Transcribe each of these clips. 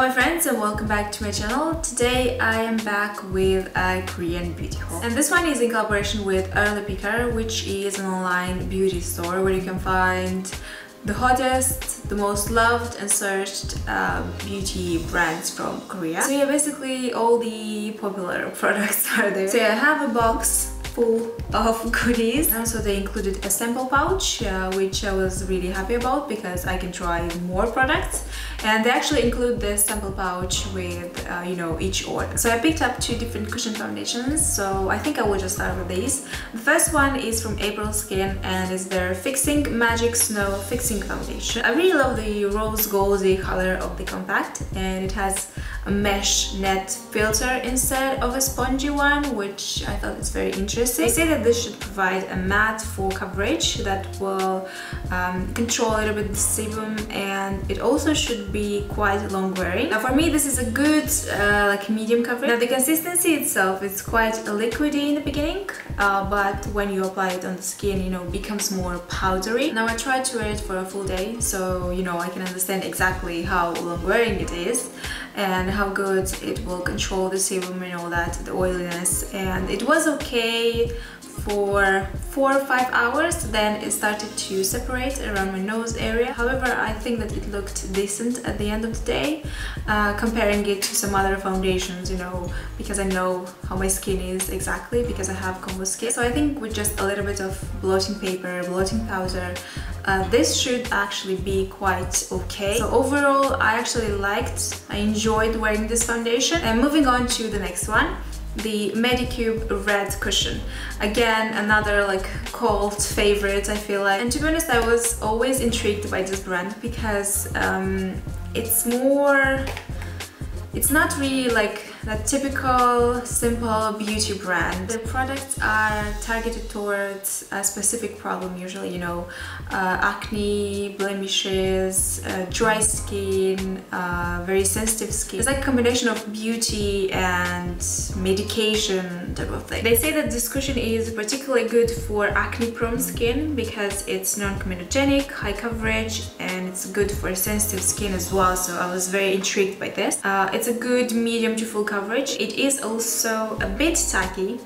my friends, and welcome back to my channel. Today I am back with a Korean beauty haul, and this one is in collaboration with EarlyPicker, which is an online beauty store where you can find the hottest, the most loved and searched beauty brands from Korea. So yeah, basically all the popular products are there. So yeah, I have a box full of goodies. Also they included a sample pouch, which I was really happy about because I can try more products, and they actually include this sample pouch with you know, each order. So I picked up two different cushion foundations, so I think I will just start with these. The first one is from April Skin and is their Fixing Magic Snow Fixing Foundation. I really love the rose goldy color of the compact, and it has a mesh net filter instead of a spongy one, which I thought is very interesting. They say that this should provide a matte full coverage that will control a little bit the sebum, and it also should be quite long wearing. Now for me this is a good like medium coverage. Now the consistency itself is quite liquidy in the beginning, but when you apply it on the skin, you know, it becomes more powdery. Now I tried to wear it for a full day, so you know, I can understand exactly how long wearing it is and how good it will control the sebum and all that, the oiliness, and it was okay for 4 or 5 hours. Then it started to separate around my nose area. However, I think that it looked decent at the end of the day, comparing it to some other foundations, you know, because I know how my skin is exactly, because I have combo skin. So I think with just a little bit of blotting paper, blotting powder, this should actually be quite okay. So overall, I enjoyed wearing this foundation. And moving on to the next one, the Medicube Red Cushion. Again, another like cult favorite, I feel like. And to be honest, I was always intrigued by this brand because it's not really like that typical simple beauty brand. Their products are targeted towards a specific problem, usually, you know, acne, blemishes, dry skin, very sensitive skin. It's like a combination of beauty and medication type of thing. They say that this cushion is particularly good for acne prone skin because it's non-comedogenic, high coverage, and it's good for sensitive skin as well, so I was very intrigued by this. It's a good medium to full coverage. It is also a bit tacky,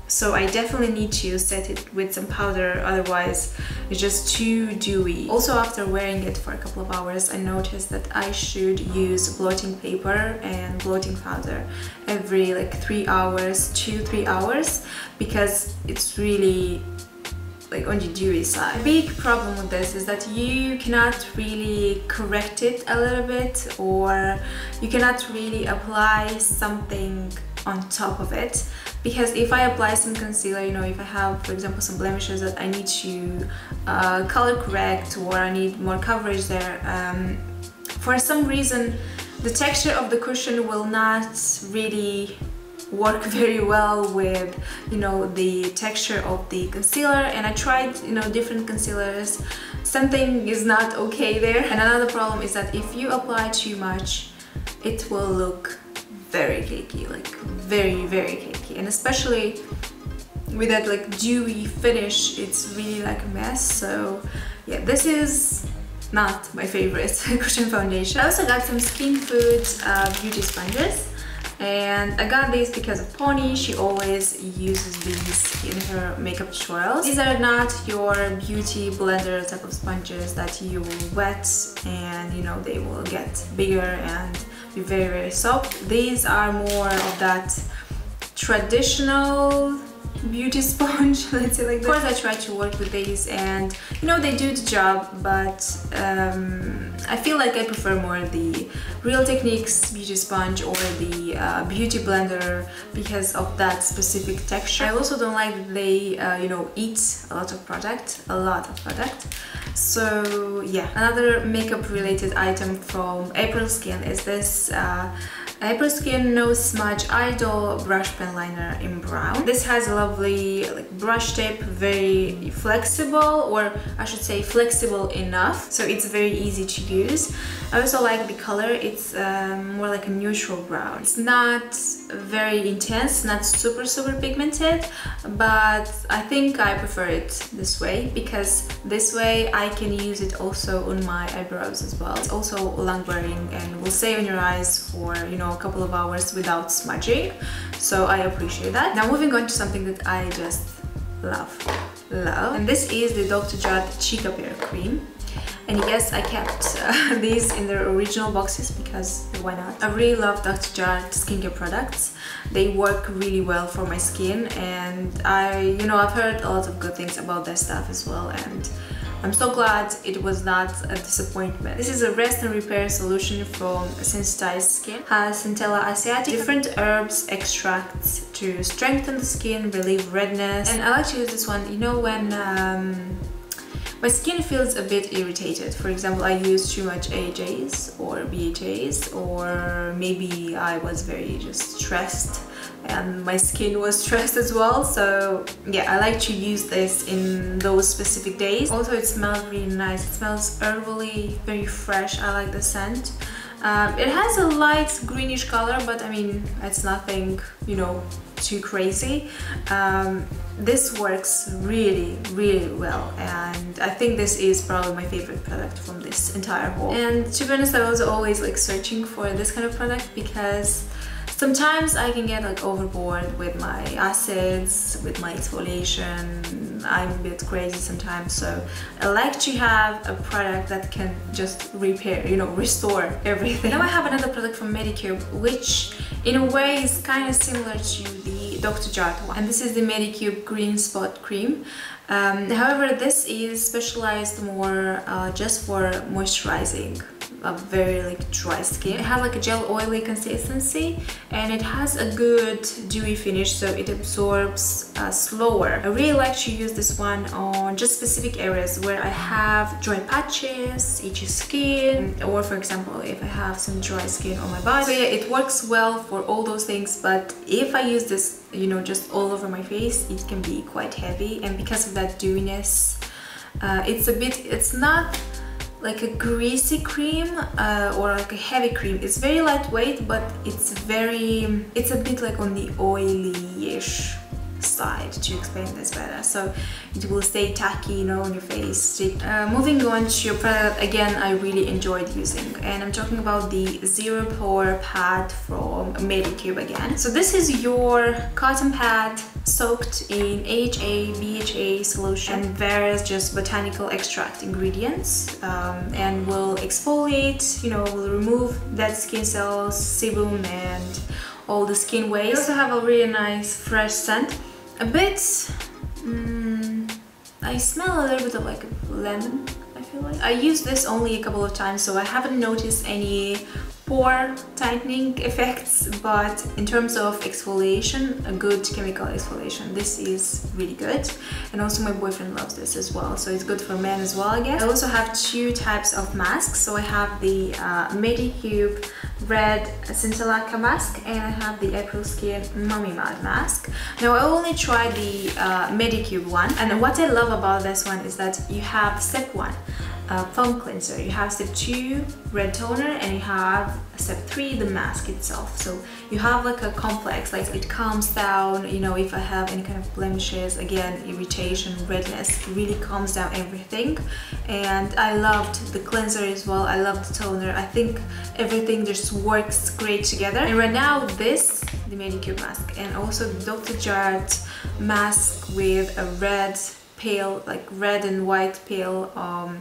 so I definitely need to set it with some powder, otherwise it's just too dewy. Also, after wearing it for a couple of hours, I noticed that I should use blotting paper and blotting powder every like 3 hours, 2-3 hours, because it's really like on the dewy side. The big problem with this is that you cannot really correct it a little bit, or you cannot really apply something on top of it, because if I apply some concealer, you know, if I have, for example, some blemishes that I need to color correct, or I need more coverage there, for some reason the texture of the cushion will not really work very well with, you know, the texture of the concealer. And I tried, you know, different concealers, something is not okay there. And another problem is that if you apply too much, it will look very cakey, like very cakey, and especially with that like dewy finish, it's really like a mess. So yeah, this is not my favorite cushion foundation. I also got some Skin Food beauty sponges, and I got these because of Pony. She always uses these in her makeup tutorials. These are not your beauty blender type of sponges that you will wet and, you know, they will get bigger and be very soft. These are more of that traditional beauty sponge, let's say like that. Of course I try to work with these, and you know, they do the job, but I feel like I prefer more the Real Techniques beauty sponge or the beauty blender because of that specific texture. I also don't like that they you know, eat a lot of product. So yeah, another makeup related item from April Skin is this April Skin No Smudge Idol Brush Pen Liner in brown. This has a lovely like brush tip, very flexible, or I should say flexible enough, so it's very easy to use. I also like the color. It's more like a neutral brown. It's not very intense, not super pigmented, but I think I prefer it this way because this way I can use it also on my eyebrows as well. It's also long wearing and will stay on your eyes for, you know, a couple of hours without smudging, so I appreciate that. Now moving on to something that I just love, and this is the Dr. Jart Cheek Repair Cream. And yes, I kept these in their original boxes because why not? I really love Dr. Jart skincare products. They work really well for my skin, and I've heard a lot of good things about their stuff as well, and I'm so glad it was not a disappointment. This is a rest and repair solution from sensitized skin. Has Centella asiatica, different herbs, extracts to strengthen the skin, relieve redness. And I like to use this one, you know, when my skin feels a bit irritated. For example, I use too much AHAs or BHAs, or maybe I was very just stressed and my skin was stressed as well. So yeah, I like to use this in those specific days. Also, it smells really nice. It smells herbally, very fresh. I like the scent. It has a light greenish color, but I mean, it's nothing, you know, too crazy. This works really well, and I think this is probably my favorite product from this entire haul. And to be honest, I was always like searching for this kind of product because sometimes I can get like overboard with my acids, with my exfoliation. I'm a bit crazy sometimes, so I like to have a product that can just repair, you know, restore everything. Now I have another product from Medicube, which in a way is kind of similar to the Dr. Jart one, and this is the Medicube Green Spot Cream. However, this is specialized more just for moisturizing a very like dry skin. It has like a gel oily consistency, and it has a good dewy finish, so it absorbs slower. I really like to use this one on just specific areas where I have dry patches, itchy skin, or for example if I have some dry skin on my body. So yeah, it works well for all those things, but if I use this, you know, just all over my face, it can be quite heavy, and because of that dewiness, it's not like a greasy cream or like a heavy cream. It's very lightweight, but it's a bit like on the oily-ish side, to explain this better, so it will stay tacky, you know, on your face. Moving on to your product, again, I really enjoyed using, and I'm talking about the Zero Pore Pad from Medicube again. So this is your cotton pad soaked in AHA, BHA solution and various just botanical extract ingredients, and will exfoliate, you know, will remove dead skin cells, sebum, and all the skin waste. I also have a really nice fresh scent. A bit, I smell a little bit of like lemon, I feel like. I used this only a couple of times, so I haven't noticed any pore tightening effects, but in terms of exfoliation, a good chemical exfoliation, this is really good. And also my boyfriend loves this as well, so it's good for men as well, I guess. I also have two types of masks. So I have the Medicube Red Scintillaka mask, and I have the April Skin Mummy Mud mask. Now I only tried the Medicube one, and what I love about this one is that you have step 1 foam cleanser, you have step 2 red toner, and you have step 3 the mask itself. So you have like a complex, like it calms down, you know, if I have any kind of blemishes, again, irritation, redness, it really calms down everything. And I loved the cleanser as well, I loved the toner. I think everything just works great together. And right now this, the Medicube mask, and also the Dr. Jart mask with a red pale, like red and white pale,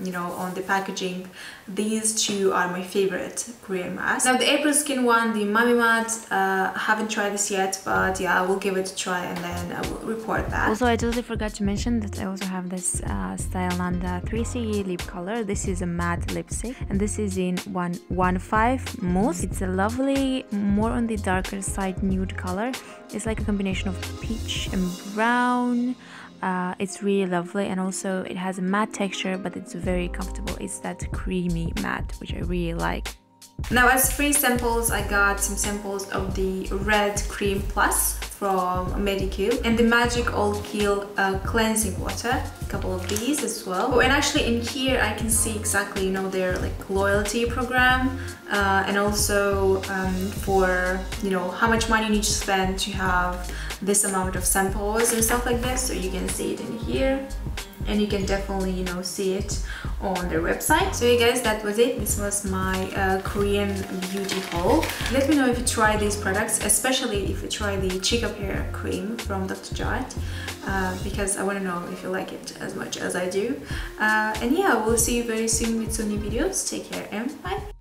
you know, on the packaging. These two are my favorite Korean masks. Now the April Skin one, the Mummy Mud, I haven't tried this yet, but yeah, I will give it a try and then I will report back. Also, I totally forgot to mention that I also have this Stylanda 3C lip color. This is a matte lipstick, and this is in 115 mousse. It's a lovely, more on the darker side nude color. It's like a combination of peach and brown. It's really lovely, and also it has a matte texture, but it's very comfortable. It's that creamy matte, which I really like. Now as free samples, I got some samples of the Red Cream Plus from Medicube, and the Magic All Peel cleansing water, a couple of these as well. Oh, and actually in here I can see exactly, you know, their like loyalty program, and also for, you know, how much money you need to spend to have this amount of samples and stuff like this. So you can see it in here, and you can definitely, you know, see it on their website. So you guys, that was it. This was my Korean beauty haul. Let me know if you try these products, especially if you try the Cheek Up Hair Cream from Dr. Jart, because I want to know if you like it as much as I do. And yeah, we'll see you very soon with some new videos. Take care and bye!